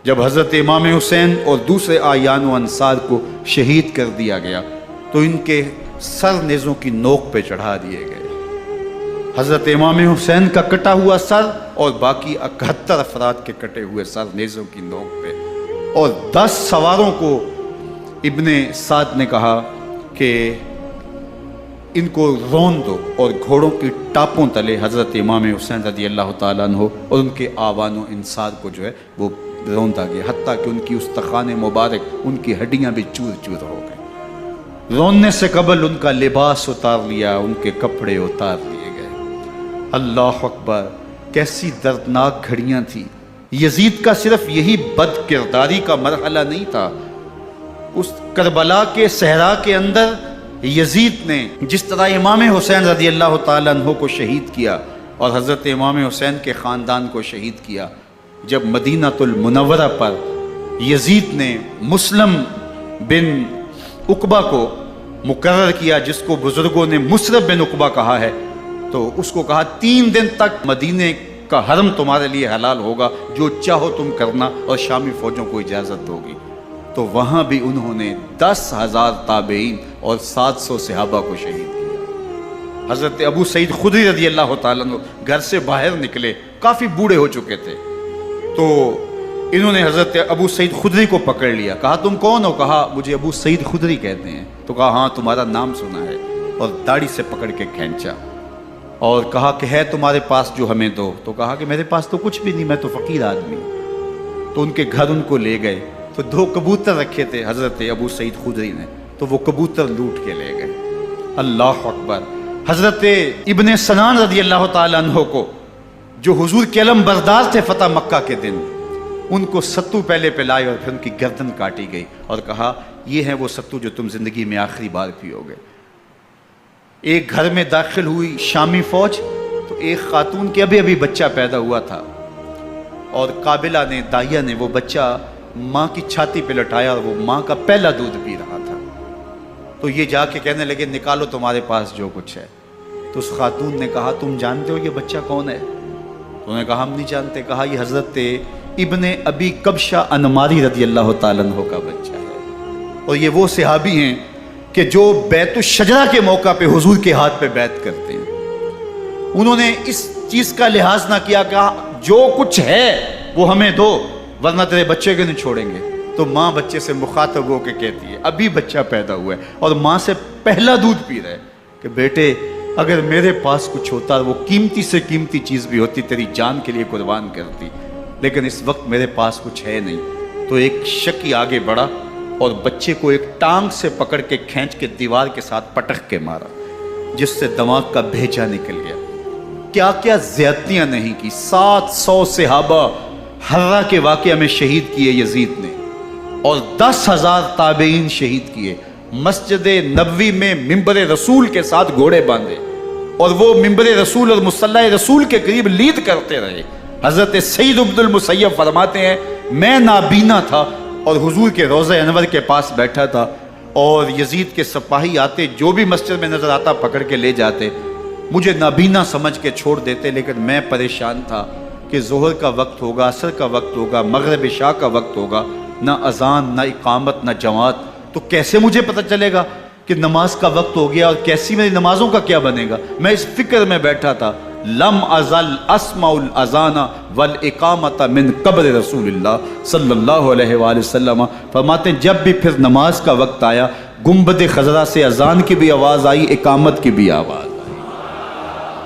جب حضرت امام حسین اور دوسرے آیان و انصار کو شہید کر دیا گیا تو ان کے سر نیزوں کی نوک پہ چڑھا دیے گئے۔ حضرت امام حسین کا کٹا ہوا سر اور باقی 71 افراد کے کٹے ہوئے سر نیزوں کی نوک پہ، اور 10 سواروں کو ابن سعد نے کہا کہ ان کو رون دو، اور گھوڑوں کی ٹاپوں تلے حضرت امام حسین رضی اللہ تعالیٰ عنہ اور ان کے آوان و انصار کو جو ہے وہ روندا گیا، حتیٰ کہ ان کی استخوان مبارک، ان کی ہڈیاں بھی چور چور ہو گئیں۔ روننے سے قبل ان کا لباس اتار لیا، ان کے کپڑے اتار لیے گئے۔ اللہ اکبر، کیسی دردناک گھڑیاں تھیں۔ یزید کا صرف یہی بد کرداری کا مرحلہ نہیں تھا، اس کربلا کے صحرا کے اندر یزید نے جس طرح امام حسین رضی اللہ تعالیٰ عنہ کو شہید کیا اور حضرت امام حسین کے خاندان کو شہید کیا، جب مدینہ المنورہ پر یزید نے مسلم بن عقبہ کو مقرر کیا، جس کو بزرگوں نے مصرف بن عقبہ کہا ہے، تو اس کو کہا 3 دن تک مدینے کا حرم تمہارے لیے حلال ہوگا، جو چاہو تم کرنا، اور شامی فوجوں کو اجازت ہوگی۔ تو وہاں بھی انہوں نے 10,000 تابعین اور 700 صحابہ کو شہید کیا۔ حضرت ابو سعید خدری رضی اللہ تعالیٰ عنہ گھر سے باہر نکلے، کافی بوڑھے ہو چکے تھے، تو انہوں نے حضرت ابو سعید خدری کو پکڑ لیا، کہا تم کون ہو؟ کہا مجھے ابو سعید خدری کہتے ہیں۔ تو کہا ہاں تمہارا نام سنا ہے، اور داڑھی سے پکڑ کے کھینچا اور کہا کہ ہے تمہارے پاس جو ہمیں دو؟ تو کہا کہ میرے پاس تو کچھ بھی نہیں، میں تو فقیر آدمی ہوں۔ تو ان کے گھر ان کو لے گئے، تو 2 کبوتر رکھے تھے حضرت ابو سعید خدری نے، تو وہ کبوتر لوٹ کے لے گئے۔ اللہ اکبر۔ حضرت ابن سنان رضی اللہ تعالیٰ عنہ کو، جو حضور کے علم بردار تھے فتح مکہ کے دن، ان کو ستو پہلے پلائے اور پھر ان کی گردن کاٹی گئی، اور کہا یہ ہیں وہ ستو جو تم زندگی میں آخری بار پیو گے۔ ایک گھر میں داخل ہوئی شامی فوج، تو ایک خاتون کے ابھی بچہ پیدا ہوا تھا، اور قابلہ نے، دائیا نے وہ بچہ ماں کی چھاتی پہ لٹایا، اور وہ ماں کا پہلا دودھ پی رہا تھا۔ تو یہ جا کے کہنے لگے نکالو تمہارے پاس جو کچھ ہے۔ تو اس خاتون نے کہا تم جانتے ہو یہ بچہ کون ہے؟ تو انہوں نے کہا ہم نہیں جانتے۔ کہا یہ حضرت ابن ابی کبشہ انماری رضی اللہ تعالیٰ عنہ کا بچہ ہے، اور یہ وہ صحابی ہیں کہ جو بیت الشجرہ کے موقع پہ حضور کے ہاتھ پہ بیعت کرتے ہیں۔ انہوں نے اس چیز کا لحاظ نہ کیا، کہا جو کچھ ہے وہ ہمیں دو، ورنہ تیرے بچے کو نہیں چھوڑیں گے۔ تو ماں بچے سے مخاطب ہو کے کہتی ہے، ابھی بچہ پیدا ہوا ہے اور ماں سے پہلا دودھ پی رہا ہے، کہ بیٹے اگر میرے پاس کچھ ہوتا، وہ قیمتی سے قیمتی چیز بھی ہوتی، تیری جان کے لیے قربان کرتی، لیکن اس وقت میرے پاس کچھ ہے نہیں۔ تو ایک شکی آگے بڑھا اور بچے کو ایک ٹانگ سے پکڑ کے کھینچ کے دیوار کے ساتھ پٹک کے مارا، جس سے دماغ کا بھیجا نکل گیا۔ کیا کیا زیادتیاں نہیں کی۔ 700 صحابہ حرہ کے واقعہ میں شہید کیے یزید نے، اور 10,000 تابعین شہید کیے۔ مسجد نبوی میں ممبر رسول کے ساتھ گھوڑے باندھے، اور وہ ممبر رسول اور مصلی رسول کے قریب لید کرتے رہے۔ حضرت سعید بن المسیب فرماتے ہیں میں نابینا تھا اور حضور کے روضہ انور کے پاس بیٹھا تھا، اور یزید کے سپاہی آتے، جو بھی مسجد میں نظر آتا پکڑ کے لے جاتے، مجھے نابینا سمجھ کے چھوڑ دیتے، لیکن میں پریشان تھا کہ ظہر کا وقت ہوگا، عصر کا وقت ہوگا، مغرب عشاء کا وقت ہوگا، نہ اذان نہ اقامت نہ جماعت، تو کیسے مجھے پتہ چلے گا کہ نماز کا وقت ہو گیا، اور کیسی میری نمازوں کا کیا بنے گا؟ میں اس فکر میں بیٹھا تھا۔ لم ازل اسمع الاذان والاقامت من قبر رسول اللہ صلی اللہ علیہ وآلہ وسلم۔ فرماتے ہیں جب بھی پھر نماز کا وقت آیا، گنبد خضرا سے اذان کی بھی آواز آئی، اقامت کی بھی آواز آئی۔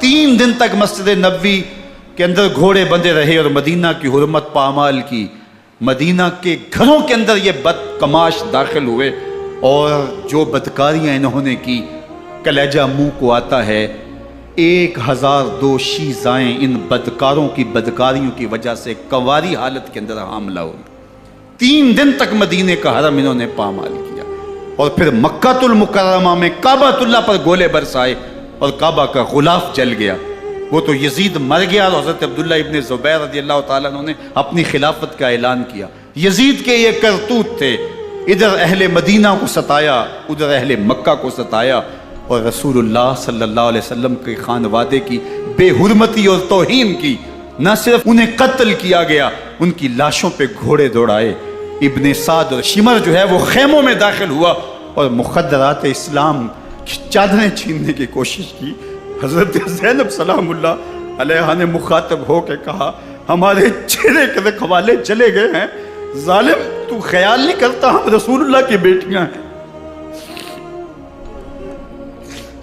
3 دن تک مسجد نبوی کے اندر گھوڑے بندے رہے، اور مدینہ کی حرمت پامال کی۔ مدینہ کے گھروں کے اندر یہ بد کماش داخل ہوئے، اور جو بدکاریاں انہوں نے کی، کلیجہ منہ کو آتا ہے۔ 1002 شیزائیں ان بدکاروں کی بدکاریوں کی وجہ سے کنواری حالت کے اندر حاملہ ہوئی۔ 3 دن تک مدینے کا حرم انہوں نے پامال کیا، اور پھر مکہ المکرمہ میں کعبۃ اللہ پر گولے برسائے، اور کعبہ کا غلاف جل گیا۔ وہ تو یزید مر گیا، اور حضرت عبداللہ ابن زبیر رضی اللہ تعالیٰ عنہ نے اپنی خلافت کا اعلان کیا۔ یزید کے یہ کرتوت تھے، ادھر اہل مدینہ کو ستایا، ادھر اہل مکہ کو ستایا، اور رسول اللہ صلی اللہ علیہ وسلم کے خانوادے کی بے حرمتی اور توہین کی، نہ صرف انہیں قتل کیا گیا، ان کی لاشوں پہ گھوڑے دوڑائے۔ ابن سعد اور شمر جو ہے وہ خیموں میں داخل ہوا اور مخدرات اسلام کی چادریں چھیننے کی کوشش کی۔ حضرت زینب سلام اللہ علیہ نے مخاطب ہو کے کہا، ہمارے چہرے کے رکھوالے چلے گئے ہیں، ظالم تو خیال نہیں کرتا ہم رسول اللہ کی بیٹیاں ہیں۔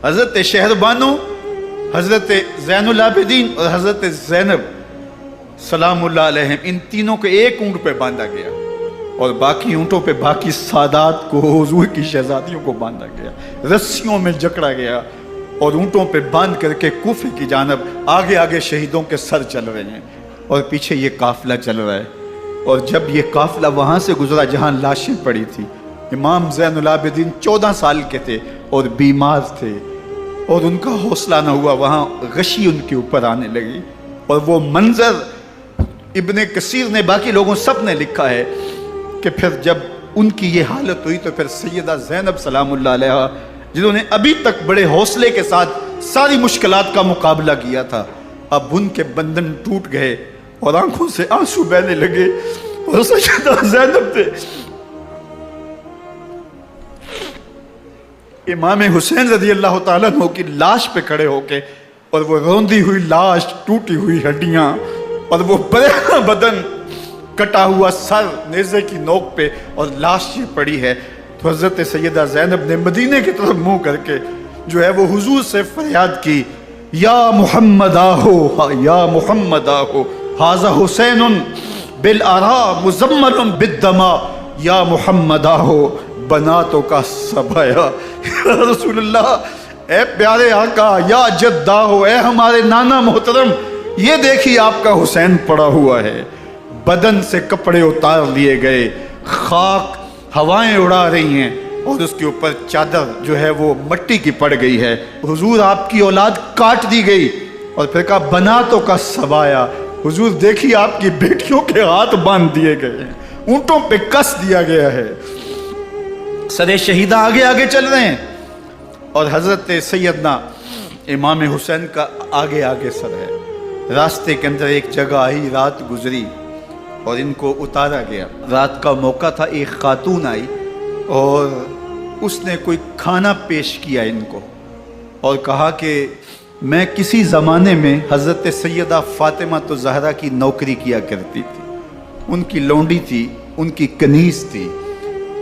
حضرت شہربانو، حضرت زین العابدین اور حضرت زینب سلام اللہ علیہ، ان تینوں کو ایک اونٹ پہ باندھا گیا اور باقی اونٹوں پہ باقی سادات کو، حضور کی شہزادیوں کو باندھا گیا، رسیوں میں جکڑا گیا اور اونٹوں پہ باندھ کر کے کوفے کی جانب آگے آگے شہیدوں کے سر چل رہے ہیں اور پیچھے یہ قافلہ چل رہا ہے۔ اور جب یہ قافلہ وہاں سے گزرا جہاں لاشیں پڑی تھی، امام زین العابدین 14 سال کے تھے اور بیمار تھے اور ان کا حوصلہ نہ ہوا، وہاں غشی ان کے اوپر آنے لگی اور وہ منظر ابن کثیر نے، باقی لوگوں سب نے لکھا ہے کہ پھر جب ان کی یہ حالت ہوئی تو پھر سیدہ زینب سلام اللہ علیہ، جنہوں نے ابھی تک بڑے حوصلے کے ساتھ ساری مشکلات کا مقابلہ کیا تھا، اب ان کے بندھن ٹوٹ گئے اور آنکھوں سے آنسو بہنے لگے اور سیدہ زینب تھے امام حسین رضی اللہ تعالیٰ عنہ کی لاش پہ کھڑے ہو کے، اور وہ روندی ہوئی لاش، ٹوٹی ہوئی ہڈیاں اور وہ برینا بدن، کٹا ہوا سر نیزے کی نوک پہ اور لاش یہ پڑی ہے، تو حضرت سیدہ زینب نے مدینے کی طرف منہ کر کے جو ہے وہ حضور سے فریاد کی، یا محمد آہو، یا محمد آہو، ھذا حسین بالآراء مزمل بالدماء، یا محمد آہو بناتوں کا سبایا۔ یا رسول اللہ، اے پیارے آقا، یا جدہ ہو، اے ہمارے نانا محترم، یہ دیکھیے آپ کا حسین پڑا ہوا ہے، بدن سے کپڑے اتار لیے گئے، خاک ہوائیں اڑا رہی ہیں اور اس کے اوپر چادر جو ہے وہ مٹی کی پڑ گئی ہے، حضور آپ کی اولاد کاٹ دی گئی، اور پھر کہا بناتوں کا سبایا، حضور دیکھیے آپ کی بیٹیوں کے ہاتھ باندھ دیے گئے ہیں، اونٹوں پہ کس دیا گیا ہے، سر شہیدہ آگے آگے چل رہے ہیں اور حضرت سیدنا امام حسین کا آگے آگے سر ہے۔ راستے کے اندر ایک جگہ آئی، رات گزری اور ان کو اتارا گیا۔ رات کا موقع تھا، ایک خاتون آئی اور اس نے کوئی کھانا پیش کیا ان کو اور کہا کہ میں کسی زمانے میں حضرت سیدہ فاطمہ تو زہرا کی نوکری کیا کرتی تھی، ان کی لونڈی تھی، ان کی کنیز تھی،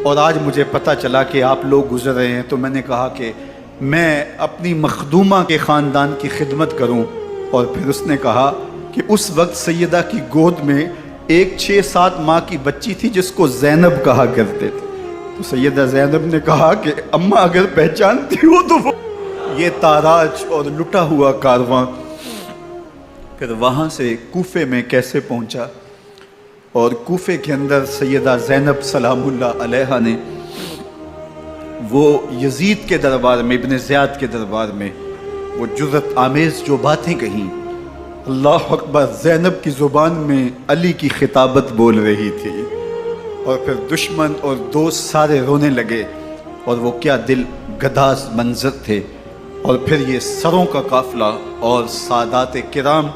اور آج مجھے پتہ چلا کہ آپ لوگ گزر رہے ہیں تو میں نے کہا کہ میں اپنی مخدومہ کے خاندان کی خدمت کروں۔ اور پھر اس نے کہا کہ اس وقت سیدہ کی گود میں ایک 6-7 ماہ کی بچی تھی جس کو زینب کہا کرتے تھے، تو سیدہ زینب نے کہا کہ اماں اگر پہچانتی ہو تو وہ یہ تاراج اور لٹا ہوا کارواں پھر وہاں سے کوفے میں کیسے پہنچا، اور کوفے کے اندر سیدہ زینب سلام اللہ علیہ نے وہ یزید کے دربار میں، ابن زیاد کے دربار میں وہ جرأت آمیز جو باتیں کہیں، اللہ اکبر، زینب کی زبان میں علی کی خطابت بول رہی تھی، اور پھر دشمن اور دوست سارے رونے لگے، اور وہ کیا دل گداز منظر تھے، اور پھر یہ سروں کا قافلہ اور سادات کرام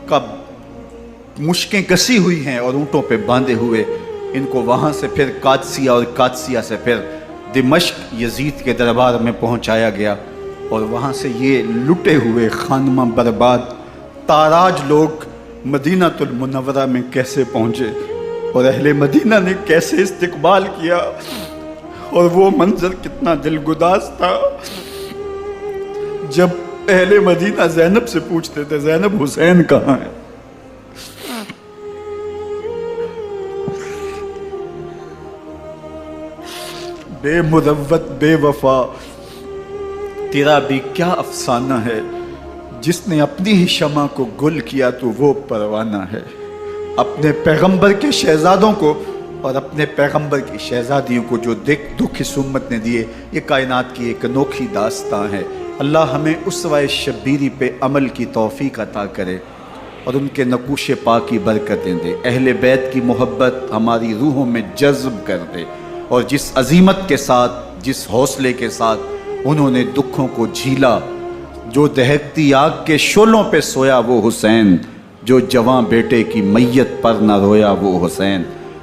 کا مشکیں کسی ہوئی ہیں اور اونٹوں پہ باندھے ہوئے، ان کو وہاں سے پھر قادسیہ اور قادسیہ سے پھر دمشق یزید کے دربار میں پہنچایا گیا، اور وہاں سے یہ لٹے ہوئے خانمہ برباد تاراج لوگ مدینہ المنورہ میں کیسے پہنچے، اور اہل مدینہ نے کیسے استقبال کیا، اور وہ منظر کتنا دل گداز تھا جب اہل مدینہ زینب سے پوچھتے تھے زینب حسین کہاں ہے؟ بے مروت بے وفا تیرا بھی کیا افسانہ ہے، جس نے اپنی ہی شمع کو گل کیا تو وہ پروانہ ہے۔ اپنے پیغمبر کے شہزادوں کو اور اپنے پیغمبر کی شہزادیوں کو جو دکھ اس امت نے دیے، یہ کائنات کی ایک انوکھی داستان ہے۔ اللہ ہمیں اسوہ شبیری پہ عمل کی توفیق عطا کرے اور ان کے نقوش پاک کی برکتیں دے، اہل بیت کی محبت ہماری روحوں میں جذب کر دے، اور جس عظیمت کے ساتھ، جس حوصلے کے ساتھ انہوں نے دکھوں کو جھیلا، جو دہکتی آگ کے شعلوں پہ سویا وہ حسین، جو جواں بیٹے کی میت پر نہ رویا وہ حسین،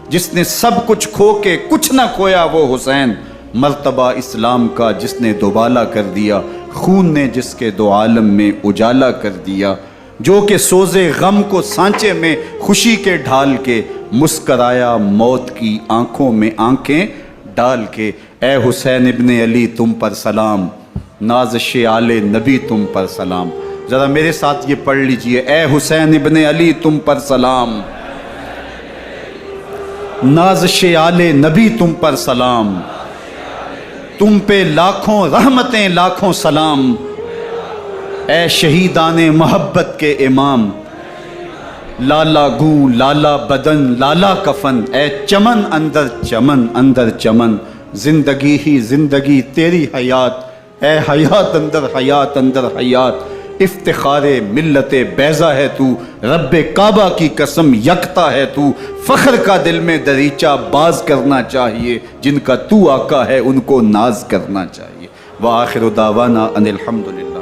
جس نے سب کچھ کھو کے کچھ نہ کھویا وہ حسین، مرتبہ اسلام کا جس نے دوبالا کر دیا، خون نے جس کے دو عالم میں اجالا کر دیا، جو کہ سوزے غم کو سانچے میں خوشی کے ڈھال کے، مسکرایا موت کی آنکھوں میں آنکھیں ڈال کے۔ اے حسین ابن علی تم پر سلام، نازش آل نبی تم پر سلام۔ ذرا میرے ساتھ یہ پڑھ لیجئے، اے حسین ابن علی تم پر سلام، نازش آل نبی تم پر سلام، تم پہ لاکھوں رحمتیں لاکھوں سلام، اے شہیدان محبت کے امام، لالا گوں لالا بدن لالا کفن، اے چمن اندر چمن، زندگی ہی زندگی تیری حیات، اے حیات اندر حیات، افتخار ملت بیضا ہے تو، رب کعبہ کی قسم یکتا ہے تو، فخر کا دل میں دریچہ باز کرنا چاہیے، جن کا تو آقا ہے ان کو ناز کرنا چاہیے۔ وآخر دعوانا ان الحمدللہ۔